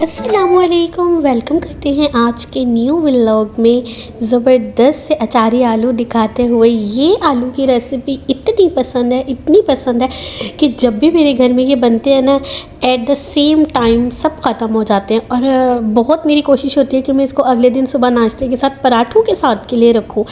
अस्सलामुअलैकुम, वेलकम करते हैं आज के न्यू व्लॉग में। ज़बरदस्त से अचारी आलू दिखाते हुए, ये आलू की रेसिपी इतनी पसंद है कि जब भी मेरे घर में ये बनते हैं ना, एट द सेम टाइम सब ख़त्म हो जाते हैं। और बहुत मेरी कोशिश होती है कि मैं इसको अगले दिन सुबह नाश्ते के साथ पराठों के साथ के लिए रखूं।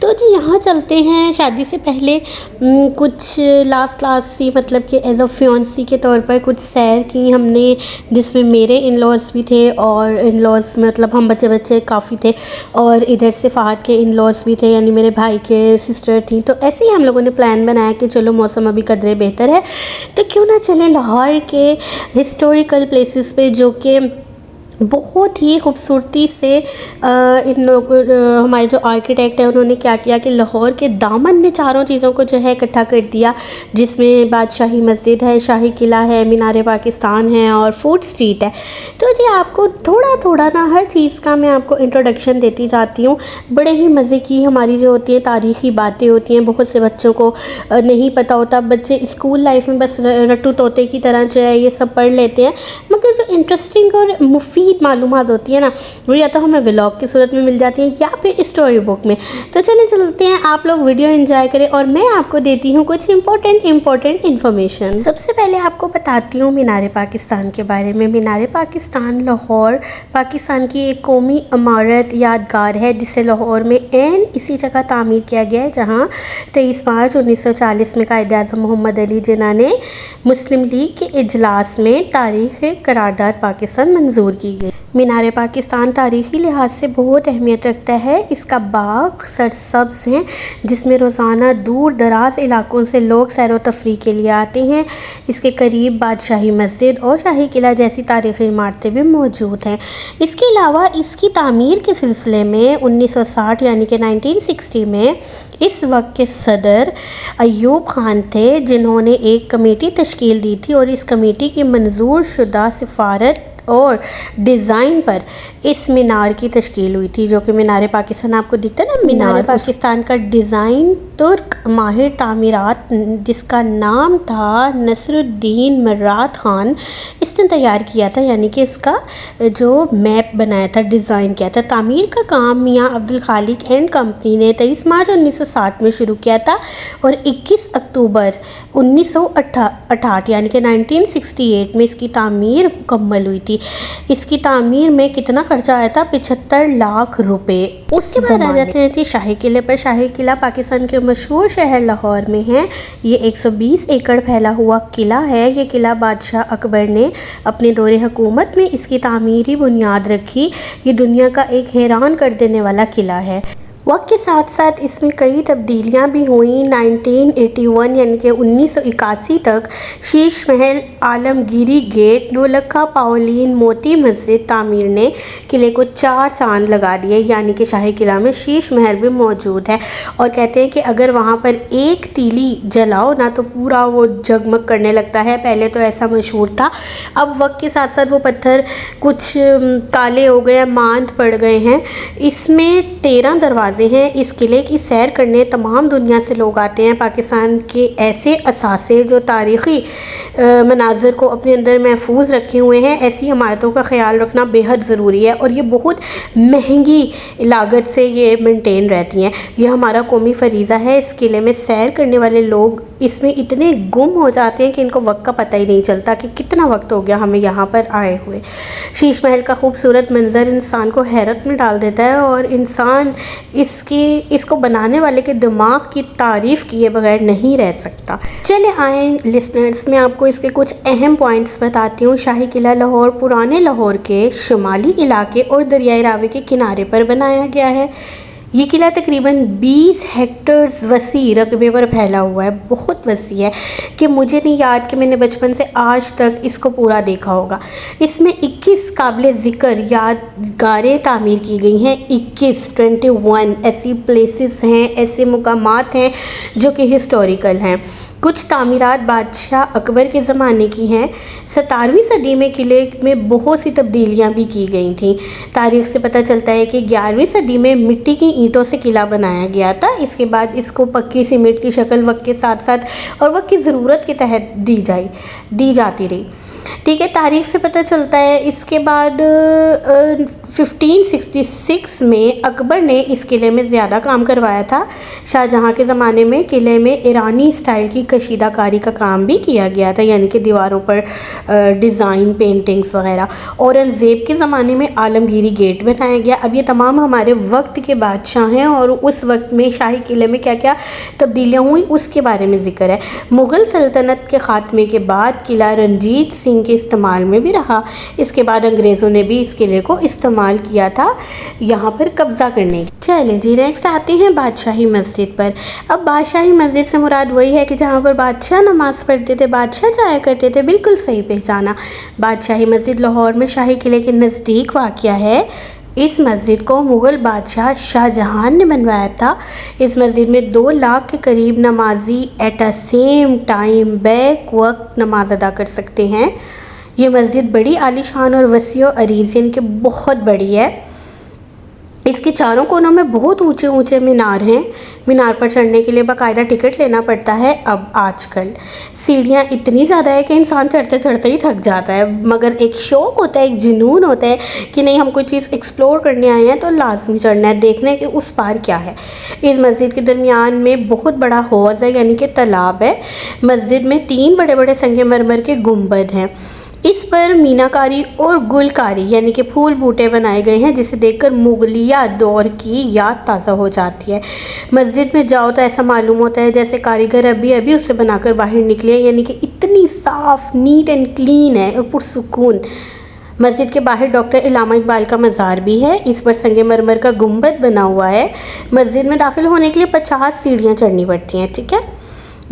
तो जी यहाँ चलते हैं। शादी से पहले कुछ लास्ट सी मतलब कि एज अ फियांसी के तौर पर कुछ सैर की हमने, जिसमें मेरे इन लॉज़ भी थे और इन लॉज़ मतलब हम बच्चे काफ़ी थे, और इधर से फ़हद के इन लॉज़ भी थे, यानी मेरे भाई के सिस्टर थी। तो ऐसे ही हम लोगों ने प्लान बनाया कि चलो मौसम अभी कदरे बेहतर है तो क्यों ना चले लाहौर के हिस्टोरिकल प्लेसेस पे, जो कि बहुत ही खूबसूरती से इन लोग हमारे जो आर्किटेक्ट हैं उन्होंने क्या किया कि लाहौर के दामन में चारों चीज़ों को जो है इकट्ठा कर दिया, जिसमें बादशाही मस्जिद है, शाही किला है, मीनार पाकिस्तान है और फूड स्ट्रीट है। तो जी आपको थोड़ा ना हर चीज़ का मैं आपको इंट्रोडक्शन देती जाती हूँ। बड़े ही मज़े की हमारी जो होती है तारीख़ी बातें होती हैं, बहुत से बच्चों को नहीं पता होता। बच्चे स्कूल लाइफ में बस रट्टू तोते की तरह जो है ये सब पढ़ लेते हैं, मगर जो इंटरेस्टिंग और मुफीद मालूमात होती है ना, वो या तो हमें व्लॉग की सूरत में मिल जाती है या फिर स्टोरी बुक में। तो चलते हैं, आप लोग वीडियो एंजॉय करें और मैं आपको देती हूँ कुछ इम्पोर्टेंट इन्फॉर्मेशन। सबसे पहले आपको बताती हूँ मीनार पाकिस्तान के बारे में। मीनार पाकिस्तान लाहौर पाकिस्तान की एक कौमी इमारत यादगार है, जिसे लाहौर में इसी जगह तामीर किया गया है, जहाँ 23 मार्च 1940 में कायद-ए-आज़म मोहम्मद अली जिन्ना ने मुस्लिम लीग के इजलास में तारीख़ करारदाद पाकिस्तान मंजूर की गई। मीनार पाकिस्तान तारीख़ी लिहाज से बहुत अहमियत रखता है। इसका बाग सरसब्ज़ है, जिसमें रोज़ाना दूर दराज इलाकों से लोग सैर व तफरीह के लिए आते हैं। इसके करीब बादशाही मस्जिद और शाही किला जैसी तारीख़ी इमारतें भी मौजूद हैं। इसके अलावा इसकी तामीर के सिलसिले में 1960 यानी कि 1960 में इस वक्त के सदर अयूब खान थे, जिन्होंने एक कमेटी तश्कील दी थी, और इस कमेटी की मंजूर शुदा सिफारत और डिज़ाइन पर इस मीनार की तश्कील हुई थी, जो कि मीनार पाकिस्तान आपको दिखता है ना। मीनार पाकिस्तान का डिज़ाइन तुर्क माहिर तामीरात, जिसका नाम था नसरुद्दीन मर्रात ख़ान, इसने तैयार किया था, यानी कि इसका जो मैप बनाया था, डिज़ाइन किया था। तामीर का काम मियाँ अब्दुल खालिक एंड कंपनी ने 23 मार्च 1960 में शुरू किया था और 21 अक्टूबर 1968 यानी कि 1968 में इसकी तामीर मुकम्मल हुई थी। इसकी तामीर में कितना खर्चा आया था? 75 लाख रुपए। उसके बाद आ जाते हैं जी शाही किले पर। शाही किला पाकिस्तान के मशहूर शहर लाहौर में है। ये 120 एकड़ फैला हुआ किला है। ये किला बादशाह अकबर ने अपने दौरे हुकूमत में इसकी तामीरी बुनियाद रखी। ये दुनिया का एक हैरान कर देने वाला किला है। वक्त के साथ साथ इसमें कई तब्दीलियां भी हुई। 1981 यानी कि 1981 तक शीश महल, आलमगीरी गेट, नौलखा, पाओलीन, मोती मस्जिद तामीर ने किले को 4 चांद लगा दिए, यानी कि शाही किला में शीश महल भी मौजूद है। और कहते हैं कि अगर वहाँ पर एक तीली जलाओ ना तो पूरा वो जगमग करने लगता है। पहले तो ऐसा मशहूर था, अब वक्त के साथ साथ वो पत्थर कुछ काले हो गए, मांद पड़ गए हैं। इसमें 13 दरवाजे हैं। इस किले की सैर करने तमाम दुनिया से लोग आते हैं। पाकिस्तान के ऐसे असासे जो तारीख़ी मनाज़र को अपने अंदर महफूज रखे हुए हैं, ऐसी इमारतों का ख्याल रखना बेहद ज़रूरी है, और ये बहुत महंगी लागत से ये मेंटेन रहती हैं। यह हमारा कौमी फरीज़ा है। इस किले में सैर करने वाले लोग इसमें इतने गुम हो जाते हैं कि इनको वक्त का पता ही नहीं चलता कि कितना वक्त हो गया हमें यहाँ पर आए हुए। शीश महल का खूबसूरत मंज़र इंसान को हैरत में डाल देता है, और इंसान इसको बनाने वाले के दिमाग की तारीफ़ किए बगैर नहीं रह सकता। चले आए लिसनर्स, मैं आपको इसके कुछ अहम पॉइंट्स बताती हूँ। शाही किला लाहौर पुराने लाहौर के शुमाली इलाके और दरियाए रावी के किनारे पर बनाया गया है। ये किला तकरीबन 20 हेक्टर्स वसी रकबे पर फैला हुआ है। बहुत वसी है कि मुझे नहीं याद कि मैंने बचपन से आज तक इसको पूरा देखा होगा। इसमें 21 काबिल ज़िक्र यादगारें तामीर की गई हैं। 21 ऐसी प्लेसेस हैं, ऐसे मुकामात हैं जो कि हिस्टोरिकल हैं। कुछ तामीरात बादशाह अकबर के ज़माने की हैं। 17वीं सदी में किले में बहुत सी तब्दीलियां भी की गई थीं। तारीख़ से पता चलता है कि 11वीं सदी में मिट्टी की ईंटों से किला बनाया गया था। इसके बाद इसको पक्की सीमेंट की शक्ल वक्त के साथ साथ और वक्त की ज़रूरत के तहत दी जाती रही। ठीक है, तारीख से पता चलता है। इसके बाद 1566 में अकबर ने इस किले में ज़्यादा काम करवाया था। शाहजहाँ के ज़माने में किले में ईरानी स्टाइल की कशीदाकारी का काम भी किया गया था, यानी कि दीवारों पर डिज़ाइन पेंटिंग्स वगैरह। औरंगज़ेब के ज़माने में आलमगीरी गेट बनाया गया। अब ये तमाम हमारे वक्त के बादशाह हैं और उस वक्त में शाही किले में क्या क्या तब्दीलियाँ हुई उसके बारे में ज़िक्र है। मुग़ल सल्तनत के ख़ात्मे के बाद किला रंजीत सिंह के इस्तेमाल में भी रहा। इसके बाद अंग्रेज़ों ने भी इस किले को इस्तेमाल किया था यहाँ पर कब्ज़ा करने की। चले जी, नेक्स्ट आते हैं बादशाही मस्जिद पर। अब बादशाही मस्जिद से मुराद वही है कि जहाँ पर बादशाह नमाज़ पढ़ते थे, बादशाह जाया करते थे। बिल्कुल सही पहचाना। बादशाही मस्जिद लाहौर में शाही किले के नज़दीक वाक़या है। इस मस्जिद को मुग़ल बादशाह शाहजहां ने बनवाया था। इस मस्जिद में 2 लाख के करीब नमाजी एट अ सेम टाइम बैक वक्त नमाज अदा कर सकते हैं। ये मस्जिद बड़ी आलीशान और वसी और अरीज़, यानी कि बहुत बड़ी है। इसके चारों कोनों में बहुत ऊंचे ऊंचे मीनार हैं। मीनार पर चढ़ने के लिए बाकायदा टिकट लेना पड़ता है। अब आजकल सीढ़ियाँ इतनी ज़्यादा है कि इंसान चढ़ते चढ़ते ही थक जाता है, मगर एक शौक़ होता है, एक जुनून होता है कि नहीं, हम कोई चीज़ एक्सप्लोर करने आए हैं तो लाजमी चढ़ना है, देखने के उस पार क्या है। इस मस्जिद के दरमियान में बहुत बड़ा हौज़ है, यानी कि तालाब है। मस्जिद में 3 बड़े बड़े संगमरमर के गुंबद हैं। इस पर मीनाकारी और गुलकारी यानी कि फूल बूटे बनाए गए हैं, जिसे देखकर मुगलिया दौर की याद ताज़ा हो जाती है। मस्जिद में जाओ तो ऐसा मालूम होता है जैसे कारीगर अभी अभी उसे बनाकर बाहर निकले हैं, यानी कि इतनी साफ़, नीट एंड क्लीन है और पुरसुकून। मस्जिद के बाहर डॉक्टर इलामा इकबाल का मज़ार भी है। इस पर संगमरमर का गुंबद बना हुआ है। मस्जिद में दाखिल होने के लिए 50 सीढ़ियाँ चढ़नी पड़ती हैं। ठीक है,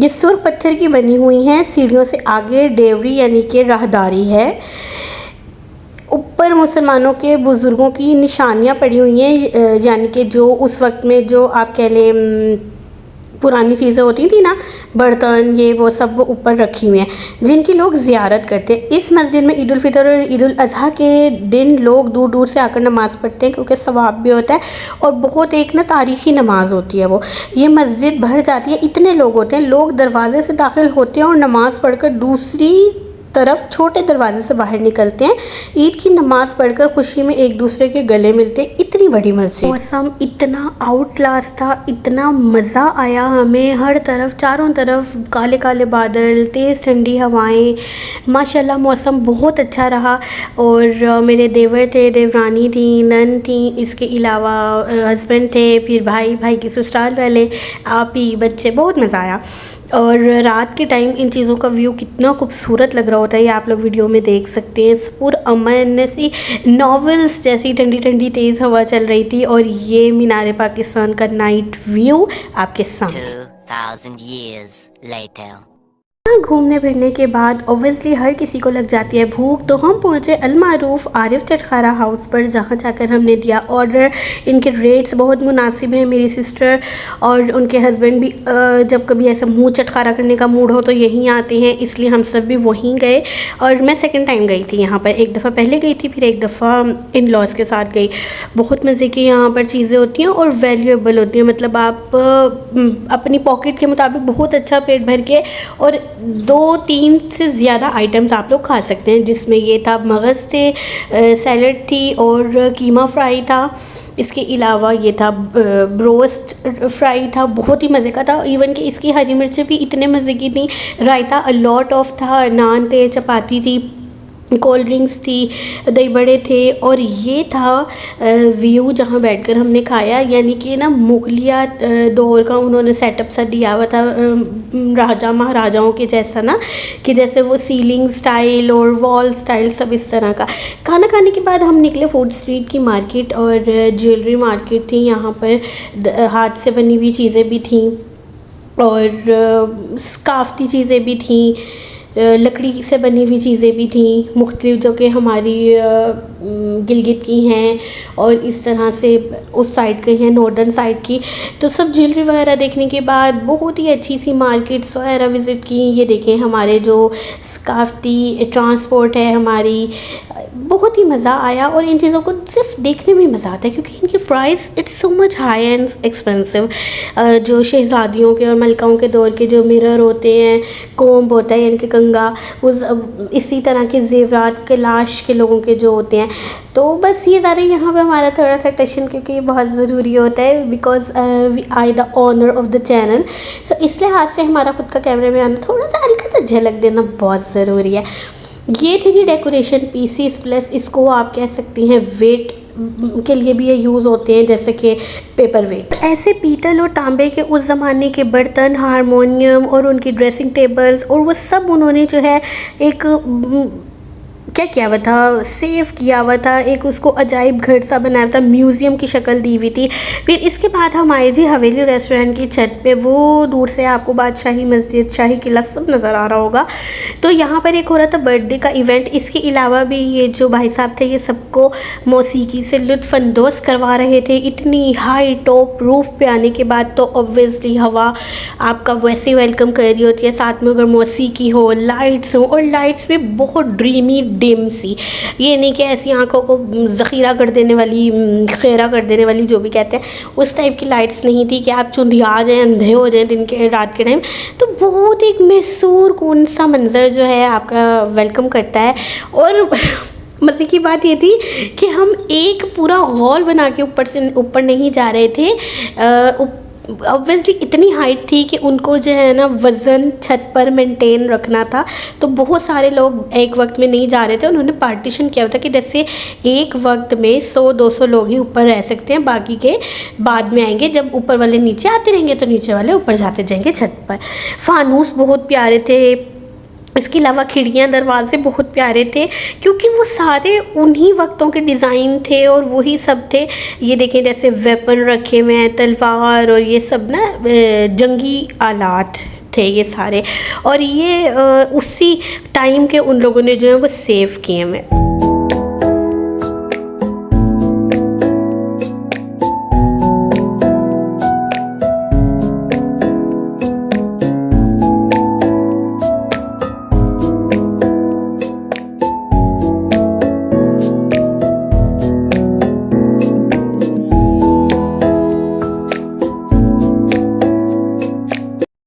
ये सुर्ख पत्थर की बनी हुई हैं। सीढ़ियों से आगे डेवरी यानी कि राहदारी है। ऊपर मुसलमानों के बुज़ुर्गों की निशानियां पड़ी हुई हैं, यानी कि जो उस वक्त में जो आप कह लें पुरानी चीज़ें होती थी ना, बर्तन ये वो सब वो ऊपर रखी हुई हैं, जिनकी लोग ज़ियारत करते हैं। इस मस्जिद में ईद उल फितर और ईद उल अज़हा के दिन लोग दूर दूर से आकर नमाज़ पढ़ते हैं, क्योंकि सवाब भी होता है और बहुत एक ना तारीख़ी नमाज होती है वो। ये मस्जिद भर जाती है, इतने लोग होते हैं, लोग दरवाज़े से दाखिल होते हैं और नमाज़ पढ़कर दूसरी तरफ छोटे दरवाजे से बाहर निकलते हैं। ईद की नमाज़ पढ़कर खुशी में एक दूसरे के गले मिलते हैं। इतनी बड़ी मस्जिद, मौसम इतना आउट क्लास था, इतना मज़ा आया हमें। हर तरफ चारों तरफ काले काले बादल, तेज़ ठंडी हवाएं, माशाल्लाह मौसम बहुत अच्छा रहा। और मेरे देवर थे, देवरानी थी, नन थी, इसके अलावा हस्बैंड थे, फिर भाई की ससुराल वाले, आप ही, बच्चे, बहुत मज़ा आया। और रात के टाइम इन चीज़ों का व्यू कितना खूबसूरत लग रहा होता है, ये आप लोग वीडियो में देख सकते हैं। पूरा अमन सी नॉवेल्स जैसी ठंडी ठंडी तेज़ हवा चल रही थी और ये मीनार पाकिस्तान का नाइट व्यू आपके सामने। 2000 years later. घूमने फिरने के बाद ऑब्वियसली हर किसी को लग जाती है भूख, तो हम पहुँचे अलमारूफ आरिफ चटखारा हाउस पर, जहाँ जाकर हमने दिया ऑर्डर। इनके रेट्स बहुत मुनासिब हैं। मेरी सिस्टर और उनके हस्बैंड भी जब कभी ऐसा मुंह चटखारा करने का मूड हो तो यहीं आते हैं, इसलिए हम सब भी वहीं गए। और मैं सेकंड टाइम गई थी यहाँ पर, एक दफ़ा पहले गई थी, फिर एक दफ़ा इन लॉज़ के साथ गई। बहुत मज़े की यहाँ पर चीज़ें होती हैं और वैल्यूएबल होती हैं, मतलब आप अपनी पॉकेट के मुताबिक बहुत अच्छा पेट भर के और 2-3 से ज़्यादा आइटम्स आप लोग खा सकते हैं, जिसमें ये था मगज़ थे, सैलड थी और कीमा फ्राई था। इसके अलावा ये था ब्रोस्ट फ्राई था, बहुत ही मज़े का था। इवन कि इसकी हरी मिर्चें भी इतने मज़े की थी। रायता अ लॉट ऑफ था, नान थे, चपाती थी, कोल्ड ड्रिंक्स थी, दही बड़े थे। और ये था व्यू जहाँ बैठकर हमने खाया, यानी कि ना मुगलिया दौर का उन्होंने सेटअप सा दिया हुआ था, राजा महाराजाओं के जैसा ना, कि जैसे वो सीलिंग स्टाइल और वॉल स्टाइल सब इस तरह का। खाना खाने के बाद हम निकले फूड स्ट्रीट की मार्केट और ज्वेलरी मार्केट थी। यहाँ पर हाथ से बनी हुई चीज़ें भी थीं और स्काफ्ती चीज़ें भी थीं, लकड़ी से बनी हुई चीज़ें भी थी मुख्तलिफ, जो कि हमारी गिलगित की हैं और इस तरह से उस साइड के हैं, नॉर्दर्न साइड की। तो सब ज्वेलरी वगैरह देखने के बाद बहुत ही अच्छी सी मार्केट्स वगैरह विज़िट की। ये देखें हमारे जो सकाफ़ती ट्रांसपोर्ट है हमारी, बहुत ही मज़ा आया। और इन चीज़ों को सिर्फ देखने में मज़ा आता है, क्योंकि इनकी की price it's so much high and expensive. जो शहज़ादियों के और मलकाओं के दौर के जो मिरर होते हैं, कोम्ब होता है यानी कि कंघा, उस इसी तरह के ज़ेवरात कैलाश के लोगों के जो होते हैं। तो बस ये सारे यहाँ पे हमारा थोड़ा सा टशन, क्योंकि ये बहुत ज़रूरी होता है because we I the honour of the channel. So इस लिहाज से हमारा खुद का कैमरे में आना, थोड़ा सा हल्का सा झलक देना बहुत ज़रूरी है। ये थी जी डेकोरेशन पीसीस, प्लस इसको आप कह सकती हैं वेट के लिए भी ये यूज़ होते हैं, जैसे कि पेपर वेट। ऐसे पीतल और तांबे के उस ज़माने के बर्तन, हारमोनियम और उनकी ड्रेसिंग टेबल्स और वो सब उन्होंने जो है एक क्या किया हुआ था, सेव किया हुआ था, एक उसको अजाइब घर सा बनाया था, म्यूज़ियम की शक्ल दी हुई थी। फिर इसके बाद हम आए जी हवेली रेस्टोरेंट की छत पे। वो दूर से आपको बादशाही मस्जिद, शाही किला सब नज़र आ रहा होगा। तो यहाँ पर एक हो रहा था बर्थडे का इवेंट। इसके अलावा भी ये जो भाई साहब थे ये सबको मौसीकी से लुत्फ़अंदोज़ करवा रहे थे। इतनी हाई टॉप रूफ़ पे आने के बाद तो ऑब्वियसली हवा आपका वैसे वेलकम कर रही होती है, साथ में अगर मौसीकी हो, लाइट्स हो, और लाइट्स भी बहुत ड्रीमी डिम सी, ये नहीं कि ऐसी आंखों को ज़ख़ीरा कर देने वाली, खेरा कर देने वाली, जो भी कहते हैं, उस टाइप की लाइट्स नहीं थी कि आप चुंधिया जाएँ, अंधे हो जाएँ दिन के रात के टाइम। तो बहुत एक मैसूर कौन सा मंज़र जो है आपका वेलकम करता है। और मज़े की बात ये थी कि हम एक पूरा हॉल बना के ऊपर से ऊपर नहीं जा रहे थे। ऑब्वियसली इतनी हाइट थी कि उनको जो है ना वज़न छत पर मेंटेन रखना था, तो बहुत सारे लोग एक वक्त में नहीं जा रहे थे। उन्होंने पार्टीशन किया होता कि जैसे एक वक्त में 100-200 लोग ही ऊपर रह सकते हैं, बाकी के बाद में आएंगे। जब ऊपर वाले नीचे आते रहेंगे तो नीचे वाले ऊपर जाते जाएंगे छत पर। फानूस बहुत प्यारे थे। इसके अलावा खिड़कियाँ, दरवाजे बहुत प्यारे थे, क्योंकि वो सारे उन्हीं वक्तों के डिज़ाइन थे और वही सब थे। ये देखें जैसे वेपन रखे हुए हैं, तलवार और ये सब ना जंगी आलात थे ये सारे, और ये उसी टाइम के उन लोगों ने जो है वो सेव किए हैं।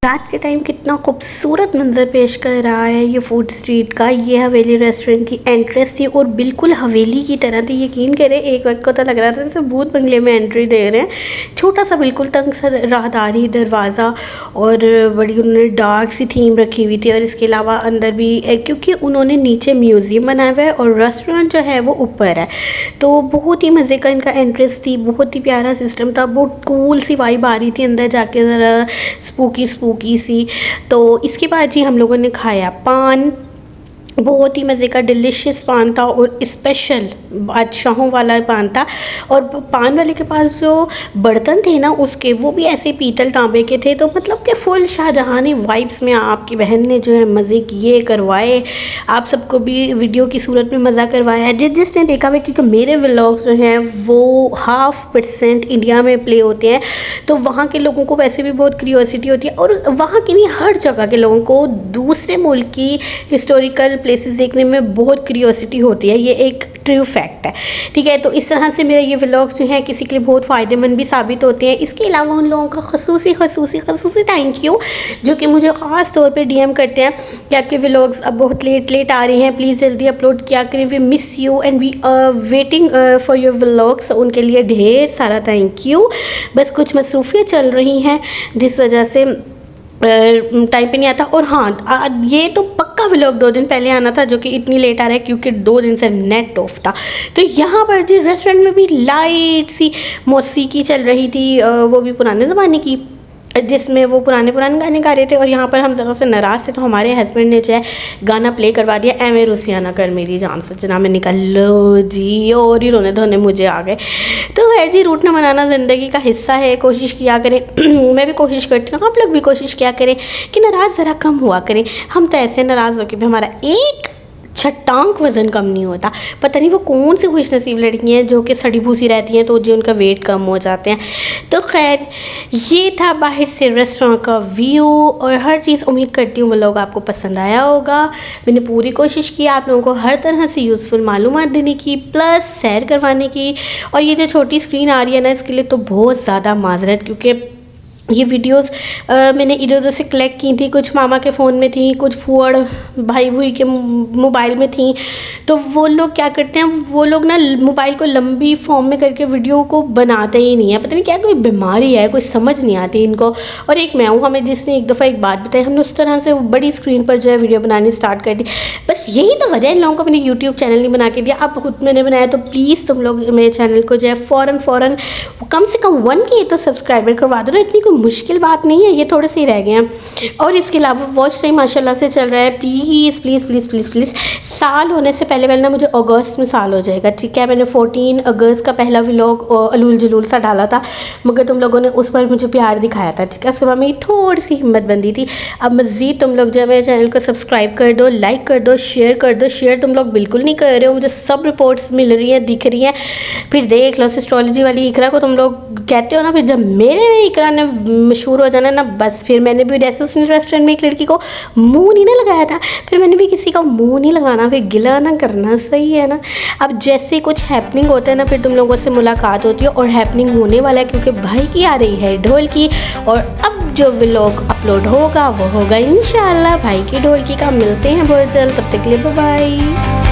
रात के टाइम कितना खूबसूरत मंजर पेश कर रहा है ये फूड स्ट्रीट का। ये हवेली रेस्टोरेंट की एंट्रेंस थी और बिल्कुल हवेली की तरह थी। यकीन करें एक वक्त को तो लग रहा था जैसे भूत बंगले में एंट्री दे रहे हैं। छोटा सा बिल्कुल तंग सा राहदारी दरवाज़ा, और बड़ी उन्होंने डार्क सी थीम रखी हुई थी। और इसके अलावा अंदर भी क्योंकि उन्होंने नीचे म्यूज़ियम बनाया हुआ है और रेस्टोरेंट जो है वो ऊपर है, तो बहुत ही मज़े का इनका एंट्रेंस थी। बहुत ही प्यारा सिस्टम था, बहुत कूल सी वाइब आ रही थी अंदर जाके, ज़रा स्पूकी सी। तो इसके बाद जी हम लोगों ने खाया पान। बहुत ही मज़े का डिलीशियस पान था और स्पेशल बादशाहों वाला पान था। और पान वाले के पास जो बर्तन थे ना उसके, वो भी ऐसे पीतल तांबे के थे। तो मतलब कि फुल शाहजहानी वाइब्स में आपकी बहन ने जो है मज़े किए, करवाए। आप सबको भी वीडियो की सूरत में मज़ा करवाया है जिसने देखा हुआ, क्योंकि मेरे व्लॉग्स जो हैं वो 0.5% इंडिया में प्ले होते हैं, तो वहाँ के लोगों को वैसे भी बहुत क्यूरियोसिटी होती है। और वहाँ की नहीं, हर जगह के लोगों को दूसरे मुल्क की हिस्टोरिकल प्लेसेस देखने में बहुत क्यूरियोसिटी होती है। ये एक ट्रू फैक्ट है, ठीक है। तो इस तरह से मेरे ये व्लॉग्स जो हैं किसी के लिए बहुत फ़ायदेमंद भी साबित होते हैं। इसके अलावा उन लोगों का खसूसी थैंक यू जो कि मुझे ख़ास तौर पे डीएम करते हैं कि आपके व्लॉग्स अब बहुत लेट आ रहे हैं, प्लीज़ जल्दी अपलोड किया करें। We miss you and we waiting for your vlogs. उनके लिए ढेर सारा थैंक यू। बस कुछ मसरूफियत चल रही हैं जिस वजह से टाइम पे नहीं आता। और हाँ, ये तो पक्का व्लॉग 2 दिन पहले आना था, जो कि इतनी लेट आ रहा है क्योंकि 2 दिन से नेट ऑफ था। तो यहाँ पर जी रेस्टोरेंट में भी लाइट सी मौसीकी चल रही थी, वो भी पुराने ज़माने की, जिसमें वो पुराने गाने गा रहे थे। और यहाँ पर हम ज़रा से नाराज़ थे, तो हमारे हस्बैंड ने जो है गाना प्ले करवा दिया, एवें रुसिया ना कर मेरी जान सजना। मैं निकल लो जी, और ही रोने धोने मुझे आ गए। तो खैर जी, रूठना मनाना ज़िंदगी का हिस्सा है, कोशिश किया करें। मैं भी कोशिश करती हूँ, आप लोग भी कोशिश किया करें कि नाराज़ ज़रा कम हुआ करें। हम तो ऐसे नाराज़ होकर भी हमारा एक छटांक वज़न कम नहीं होता। पता नहीं वो कौन सी खुशनसीब लड़कियाँ हैं जो कि सड़ी भूसी रहती हैं तो जो उनका वेट कम हो जाते हैं। तो खैर ये था बाहर से रेस्टोरेंट का व्यू और हर चीज़। उम्मीद करती हूँ व्लॉग आपको पसंद आया होगा। मैंने पूरी कोशिश की आप लोगों को हर तरह से यूज़फुल मालूमात देने की, प्लस सैर करवाने की। और ये जो छोटी स्क्रीन आ रही है ना, इसके लिए तो बहुत ज़्यादा माजरत, क्योंकि ये वीडियोस मैंने इधर उधर से कलेक्ट की थी। कुछ मामा के फ़ोन में थी, कुछ फूअड़ भाई भूई के मोबाइल में थी। तो वो लोग क्या करते हैं, वो लोग ना मोबाइल को लंबी फॉर्म में करके वीडियो को बनाते ही नहीं है। पता नहीं क्या कोई बीमारी है, कोई समझ नहीं आती इनको। और एक मैं हूँ, हमें जिसने एक दफ़ा एक बात बताई, हमने उस तरह से बड़ी स्क्रीन पर जो है वीडियो बनानी स्टार्ट कर दी। बस यही तो वजह है इन लोगों को मैंने यूट्यूब चैनल नहीं बना के दिया। अब खुद मैंने बनाया तो प्लीज़ तुम लोग मेरे चैनल को जो है फ़ौरन कम से कम 1K तो सब्सक्राइबर करवा दो ना। इतनी कोई मुश्किल बात नहीं है, ये थोड़े से ही रह गए हैं। और इसके अलावा वॉच टाइम माशाल्लाह से चल रहा है। Please please please please please साल होने से पहले ना मुझे अगस्त में साल हो जाएगा, ठीक है। मैंने 14 अगस्त का पहला व्लॉग अलूल जलूल सा डाला था, मगर तुम लोगों ने उस पर मुझे प्यार दिखाया था, ठीक है। उसके बाद मेरी थोड़ी सी हिम्मत बंदी थी। अब मज़ीद तुम लोग जो है मेरे चैनल को सब्सक्राइब कर दो, लाइक कर दो, शेयर कर दो। शेयर तुम लोग बिल्कुल नहीं कर रहे हो, मुझे सब रिपोर्ट्स मिल रही हैं, दिख रही हैं। फिर देख लो एस्ट्रोलॉजी वाली इकरा को तुम लोग कहते हो ना, फिर जब मेरे इकरा ने मशहूर हो जाना ना, बस फिर मैंने भी रेस्टोरेंट में एक लड़की को मुंह नहीं ना लगाया था, फिर मैंने भी किसी का मुंह नहीं लगाना, फिर गिला ना करना, सही है ना। अब जैसे कुछ हैपनिंग होता है ना, फिर तुम लोगों से मुलाकात होती है, और हैपनिंग होने वाला है क्योंकि भाई की आ रही है ढोल की। और अब जो व्लॉग अपलोड होगा वो होगा इंशाल्लाह भाई की ढोल की का। मिलते हैं बहुत जल्द, तब तक के लिए बाय बाय।